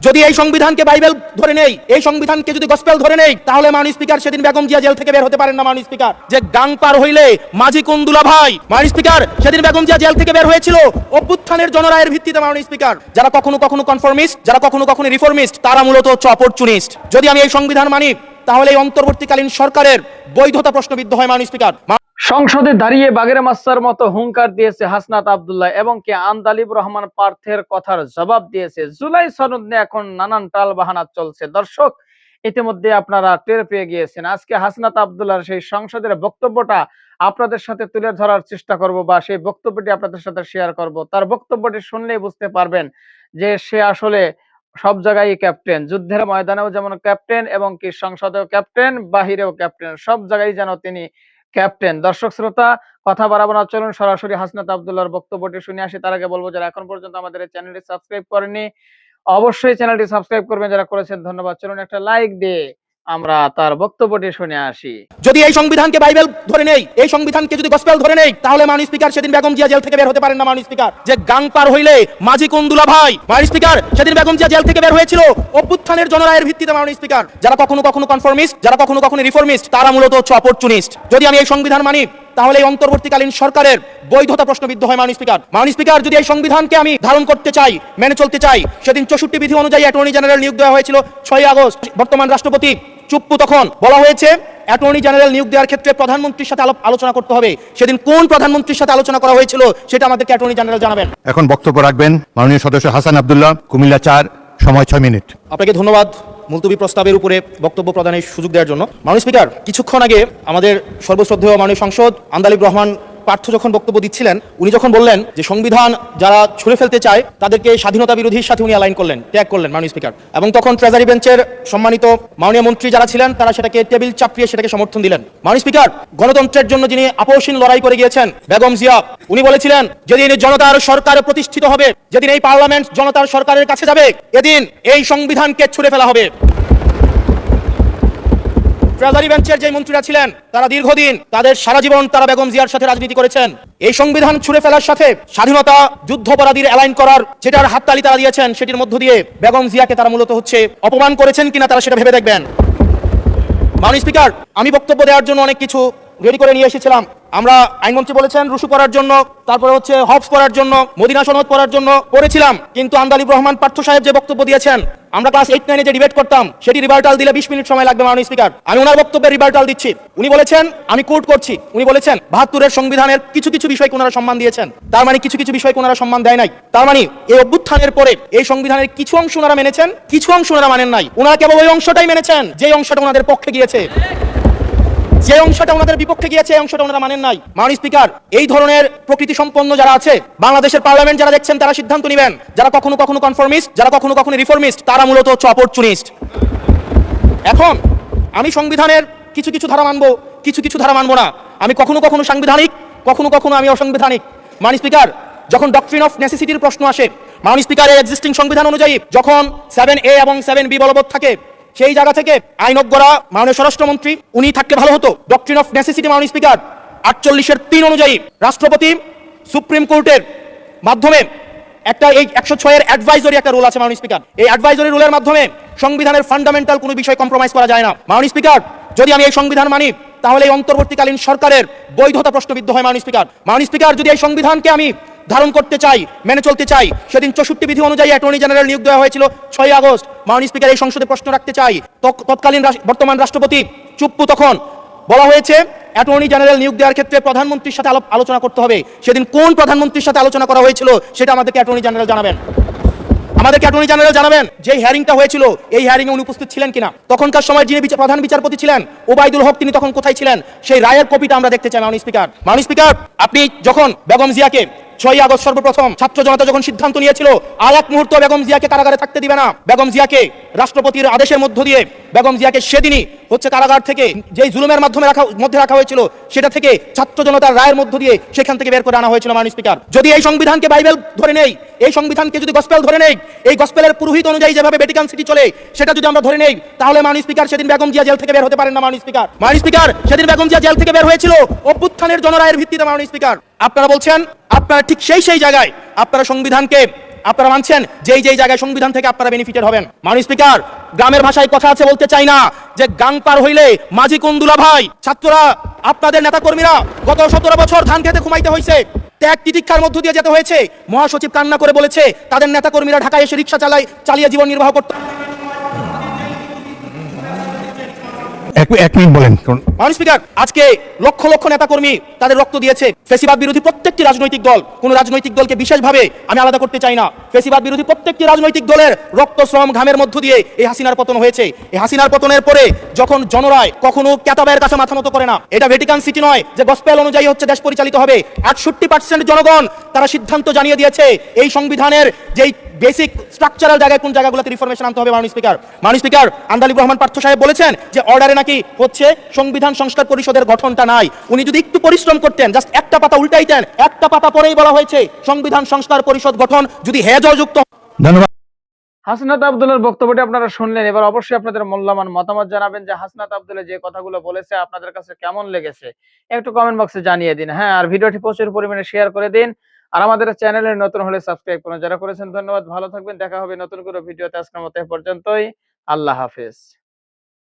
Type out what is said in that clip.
যদি এই সংবিধানকে বাইবেল ধরে নেই, এই সংবিধানকে যদি গসপেল ধরে নেই, তাহলে মাননীয় স্পিকার সেদিন বেগম জিয়া জেল থেকে বের হতে পারেন না। মাননীয় স্পিকার, যে গাং পার হইলে মাঝি কুন্দুলা ভাই, মাননীয় স্পিকার সেদিন বেগম জিয়া জেল থেকে বের হয়েছিল অভ্যুত্থানের জনরায়ের ভিত্তিতে। মাননীয় স্পিকার, যারা কখনো কখনো কনফর্মিস্ট, যারা কখনো কখনো রিফর্মিস্ট, তারা মূলত হচ্ছে অপরচুনিস্ট। যদি আমি এই সংবিধান মানি, তাহলে এই অন্তর্বর্তীকালীন সরকারের বৈধতা প্রশ্নবিদ্ধ হয়। মাননীয় স্পিকার, সংসদে দাঁড়িয়ে বাগের মাস্টার মতো হুঙ্কার দিয়েছে হাসনাত আব্দুল্লাহ এবং কে আন্দালিব রহমান পার্থের কথার জবাব দিয়েছে। জুলাই সনদ নিয়ে এখন নানান টাল বাহানা চলছে। দর্শক, ইতিমধ্যে আপনারা টের পেয়ে গিয়েছেন। আজকে হাসনাত আব্দুল্লাহর সেই সংসদের বক্তব্যটা আপনাদের সাথে তুলে ধরার চেষ্টা করব, বা সেই বক্তব্যটি আপনাদের সাথে শেয়ার করব। তার বক্তব্যটি শুনলেই বুঝতে পারবেন যে সে আসলে সব জায়গায় ক্যাপ্টেন, যুদ্ধের ময়দানেও যেমন ক্যাপ্টেন এবং কি সংসদেও ক্যাপ্টেন, বাহিরেও ক্যাপ্টেন, সব জায়গায় যেন তিনি ক্যাপ্টেন। দর্শক শ্রোতা, কথা বাড়াবো না, চলুন সরাসরি হাসনাত আব্দুল্লাহর বক্তব্যটি শুনে আসি। তার আগে বলবো, যারা এখন পর্যন্ত আমাদের এই চ্যানেলটি সাবস্ক্রাইব করেননি, অবশ্যই চ্যানেলটি সাবস্ক্রাইব করবেন। যারা করেছেন ধন্যবাদ। চলুন একটা লাইক দিয়ে আমরা তার বক্তব্যটি শুনে আসি। যদি এই সংবিধানকে বাইবেল ধরে নেই, এই সংবিধানকে যদি গসপেল ধরে নেই, তাহলে মাননীয় স্পিকার সেদিন বেগম জিয়া জেল থেকে বের হতে পারেন না। মাননীয় স্পিকার, যে গাং পার হইলে মাঝি কুন্দুলা ভাই, মাননীয় স্পিকার সেদিন বেগম জিয়া জেল থেকে বের হয়েছিল অভ্যুত্থানের জনরায়ের ভিত্তিতে। মাননীয় স্পিকার, যারা কখনো কখনো কনফর্মিস্ট, যারা কখনো কখনো রিফর্মিস্ট, তারা মূলত হচ্ছে অপরচুনিস্ট। যদি আমি এই সংবিধান মানি, তাহলে এই অন্তর্বর্তীকালীন সরকারের বৈধতা প্রশ্নবিদ্ধ হয়। মাননীয় স্পিকার, মাননীয় স্পিকার যদি এই সংবিধানকে আমি ধারণ করতে চাই, মেনে চলতে চাই, সেদিন 64 বিধি অনুযায়ী অ্যাটর্নি জেনারেল নিয়োগ দেওয়া হয়েছিল 6 আগস্ট। বর্তমান রাষ্ট্রপতি চুপ্পু, তখন বলা হয়েছে অ্যাটর্নি জেনারেল নিয়োগ দেওয়ার ক্ষেত্রে প্রধানমন্ত্রীর সাথে আলোচনা করতে হবে। সেদিন কোন প্রধানমন্ত্রীর সাথে আলোচনা করা হয়েছিল সেটা আমাদেরকে অ্যাটর্নি জেনারেল জানাবেন। এখন বক্তব্য রাখবেন মাননীয় সদস্য হাসান আব্দুল্লাহ, কুমিল্লা 4, সময় 6 মিনিট। আপনাকে ধন্যবাদ মুলতবি প্রস্তাবের উপরে বক্তব্য প্রদানের সুযোগ দেওয়ার জন্য। মাননীয় স্পিকার, কিছুক্ষণ আগে আমাদের সর্বশ্রদ্ধেয় মাননীয় সাংসদ আন্দালিব রহমান পার্থ যখন বক্তব্য দিচ্ছিলেন, উনি যখন বললেন যে সংবিধান যারা ছুঁড়ে ফেলতে চায় তাদেরকে স্বাধীনতা বিরোধীর সাথে উনি অ্যালাইন করলেন, ট্যাগ করলেন মাননীয় স্পিকার। এবং তখন ট্রেজারি বেঞ্চের সম্মানিত মাননীয় মন্ত্রী যারা ছিলেন, তারা সেটাকে টেবিল চাপড়িয়ে সেটাকে সমর্থন দিলেন। মাননীয় স্পিকার, গণতন্ত্রের জন্য যিনি আপোষহীন লড়াই করে গিয়েছেন বেগম জিয়া, উনি বলেছিলেন যেদিন জনতার সরকার প্রতিষ্ঠিত হবে, যেদিন এই পার্লামেন্ট জনতার সরকারের কাছে যাবে, এদিন এই সংবিধানকে ছুঁড়ে ফেলা হবে। ট্রেজারি বেঞ্চের যে মন্ত্রীরা ছিলেন, তারা দীর্ঘদিন, তাদের সারা জীবন তারা বেগম জিয়ার সাথে রাজনীতি করেছেন। এই সংবিধান ছুঁড়ে ফেলার সাথে স্বাধীনতা যুদ্ধাপরাধীর অ্যালাইন করার যেটার হাততালি তারা দিয়েছেন, সেটির মধ্য দিয়ে বেগম জিয়াকে তারা মূলত হচ্ছে অপমান করেছেন কিনা তারা সেটা ভেবে দেখবেন। মাননীয় স্পিকার, আমি বক্তব্য দেওয়ার জন্য অনেক কিছু রেডি করে নিয়ে এসেছিলাম। আমরা আইনমন্ত্রী বলেছেন রুশু পড়ার জন্য, তারপরে হচ্ছে হবস পড়ার জন্য, মদিনা সনদ পড়ার জন্য পড়েছিলাম। কিন্তু আন্দালিব রহমান পার্থ সাহেব যে বক্তব্য দিয়েছেন, আমরা ক্লাস 8-9 যে ডিবেট করতাম, সেটি রিভার্টাল দিলে 20 মিনিট সময় লাগবে। মাননীয় স্পিকার, আমি ওনার বক্তব্যের রিভার্টাল দিচ্ছি। উনি বলেছেন, আমি কোট করছি, উনি বলেছেন 72-এর সংবিধানের কিছু কিছু বিষয়কে ওনারা সম্মান দিয়েছেন। তার মানে কিছু কিছু বিষয়কে ওনারা সম্মান দেয় নাই। তার মানে এই অভ্যুত্থানের পরে এই সংবিধানের কিছু অংশ ওনারা মেনেছেন, কিছু অংশ ওনারা মানেন নাই। ওনারা কেবল ওই অংশটাই মেনেছেন যে অংশটা ওনাদের পক্ষে গিয়েছে, যে অংশটা ওনাদের বিপক্ষে গিয়েছে এই অংশটা ওনারা মানেন নাই। মাননীয় স্পিকার, এই ধরনের প্রকৃতি সম্পন্ন যারা আছে বাংলাদেশের পার্লামেন্ট, যারা দেখছেন তারা সিদ্ধান্ত নেবেন। যারা কখনো কখনো কনফর্মিস্ট, যারা কখনো কখনো রিফর্মিস্ট, তারা মূলত হচ্ছে অপরচুনিস্ট। এখন আমি সংবিধানের কিছু কিছু ধারা মানবো, কিছু কিছু ধারা মানবো না। আমি কখনো কখনো সাংবিধানিক, কখনো কখনো আমি অসাংবিধানিক। মাননীয় স্পিকার, যখন ডক্ট্রিন অফ নেসেসিটির প্রশ্ন আসে, মাননীয় স্পিকার, এই এক্সিস্টিং সংবিধান অনুযায়ী যখন 7A এবং 7B বলবৎ থাকে, সেই জায়গা থেকে আইনজ্ঞ করা মাননীয় স্বরাষ্ট্রমন্ত্রী উনি থাকলে ভালো হতো। ডক্ট্রিন অফ নেসেসিটি মাননীয় স্পিকার 48-3 অনুযায়ী রাষ্ট্রপতি সুপ্রিম কোর্টের মাধ্যমে একটা এই 106-এর অ্যাডভাইজরি একটা রুল আছে মাননীয় স্পিকার। এই অ্যাডভাইজরি রুলের মাধ্যমে সংবিধানের ফান্ডামেন্টাল কোনো বিষয় কম্প্রোমাইজ করা যায় না। মাননীয় স্পিকার, যদি আমি এই সংবিধান মানি, তাহলে এই অন্তর্বর্তীকালীন সরকারের বৈধতা প্রশ্নবিদ্ধ হয়। মাননীয় স্পিকার, মাননীয় স্পিকার, যদি এই সংবিধানকে আমি ধারণ করতে চাই, মেনে চলতে চাই, সেদিন 64 বিধি অনুযায়ী অ্যাটর্নি জেনারেল নিয়োগ দেওয়া হয়েছিল 6 আগস্ট। মাননীয় স্পিকার, এই সংসদে প্রশ্ন রাখতে চাই, তৎকালীন বর্তমান রাষ্ট্রপতি চুপ্পু, তখন বলা হয়েছে অ্যাটর্নি জেনারেল নিয়োগ দেওয়ার ক্ষেত্রে প্রধানমন্ত্রীর সাথে আলোচনা করতে হবে। সেদিন কোন প্রধানমন্ত্রীর সাথে আলোচনা করা হয়েছিল সেটা আমাদেরকে অ্যাটর্নি জেনারেল জানাবেন। আমাদেরকে অ্যাটর্নি জেনারেল জানাবেন যে হিয়ারিংটা হয়েছিল, এই হিয়ারিংয়ে উনি উপস্থিত ছিলেন কিনা। তখনকার সময় যিনি প্রধান বিচারপতি ছিলেন ওবায়দুল হক, তিনি তখন কোথায় ছিলেন, সেই রায়ের কপিটা আমরা দেখতে চাই। মাননীয় স্পিকার, মাননীয় স্পিকার, আপনি যখন বেগম জিয়াকে 6 আগস্ট সর্বপ্রথম ছাত্র জনতা যখন সিদ্ধান্ত নিয়েছিল আর এক মুহূর্ত বেগম জিয়াকে কারাগারে থাকতে দিবে না, বেগম জিয়াকে রাষ্ট্রপতির আদেশের মধ্য দিয়ে বেগম জিয়াকে সেদিনই হচ্ছে কারাগার থেকে যেই জুলুমের মধ্যে রাখা হয়েছিল, সেটা থেকে ছাত্র জনতার রায়ের মধ্য দিয়ে সেখান থেকে বের করে আনা হয়েছিল। মাননীয় স্পিকার, যদি এই সংবিধানকে বাইবেল ধরে নেই, এই সংবিধানকে যদি গসপেল ধরে নেই, এই গসপেলের পুরোহিত অনুযায়ী যেভাবে ভ্যাটিকান সিটি চলে, সেটা যদি আমরা ধরে নেই, তাহলে মাননীয় স্পিকার সেদিন বেগম জিয়া জেল থেকে বের হতে পারেন না। মাননীয় স্পিকার, মাননীয় স্পিকার, সেদিন বেগম জিয়া জেল থেকে বের হয়েছিল অভ্যুত্থানের জনরায়ের ভিত্তিতে। মাননীয় স্পিকার, আপনারা বলছেন আপনারা ঠিক সেই জায়গায় আপনারা সংবিধানকে আপনারা মানছেন যেই যেই জায়গায় সংবিধান থেকে আপনারা বেনিফিটেড হবেন। মাননীয় স্পিকার, গ্রামের ভাষায় কথা আছে, বলতে চাই না যে গাং পার হইলে মাঝি কুন্দুলা ভাই। ছাত্ররা, আপনাদের নেতাকর্মীরা গত 17 বছর ধান খেতে ঘুমাইতে হয়েছে, ত্যাগ তিতিক্ষার মধ্য দিয়ে যেতে হয়েছে। মহাসচিব কান্না করে বলেছে তাদের নেতাকর্মীরা ঢাকায় এসে রিক্সা চালিয়ে জীবন নির্বাহ করতে। এক মিনিট বলেন। মাননীয় স্পিকার, আজকে লক্ষ লক্ষ নেতাকর্মী তাদের রক্ত দিয়েছে। ফেসিবাদ বিরোধী প্রত্যেকটি রাজনৈতিক দল, কোন রাজনৈতিক দলকে বিশেষভাবে আমি আলাদা করতে চাই না, ফেসিবাদ বিরোধী প্রত্যেকটি রাজনৈতিক দলের রক্ত শ্রম ঘামের মধ্য দিয়ে এই হাসিনার পতন হয়েছে। এই হাসিনার পতনের পরে যখন জনরায় কখনো ক্যাতাবের কাছে মাথা নত করে না, এটা ভ্যাটিকান সিটি নয় যে গসপেল অনুযায়ী হচ্ছে দেশ পরিচালিত হবে। 68% জনগণ তারা সিদ্ধান্ত জানিয়ে দিয়েছে এই সংবিধানের যেই বেসিক স্ট্রাকচারাল জায়গায় কোন জায়গাগুলোতে রিফরমেশন আনতে হবে। মাননীয় স্পিকার, আন্দালিব রহমান পার্থ সাহেব বলেছেন যে অর্ডারে নাকি হচ্ছে সংবিধান সংস্কার পরিষদের গঠনটা নাই। উনি যদি একটু পরিশ্রম করতেন, জাস্ট একটা পাতা উল্টাইতেন, একটা পাতা পরেই বলা হয়েছে সংবিধান সংস্কার পরিষদ গঠন যদি হেজযুক্ত। ধন্যবাদ। হাসনাত আব্দুল্লাহর বক্তব্যটি আপনারা শুনলেন। এবার অবশ্যই আপনাদের মূল্যবান মতামত জানাবেন যে হাসনাত আব্দুল্লাহ যে কথাগুলো বলেছে আপনাদের কাছে কেমন লেগেছে, একটু কমেন্ট বক্সে জানিয়ে দিন। হ্যাঁ, আর ভিডিওটি প্রচুর পরিমাণে শেয়ার করে দিন। আর আমাদের চ্যানেলে নতুন হলে সাবস্ক্রাইব করুন। যারা করেছেন ধন্যবাদ, ভালো থাকবেন। দেখা হবে নতুন কোনো ভিডিওতে। আজকের মতো এ পর্যন্তই। আল্লাহ হাফেজ।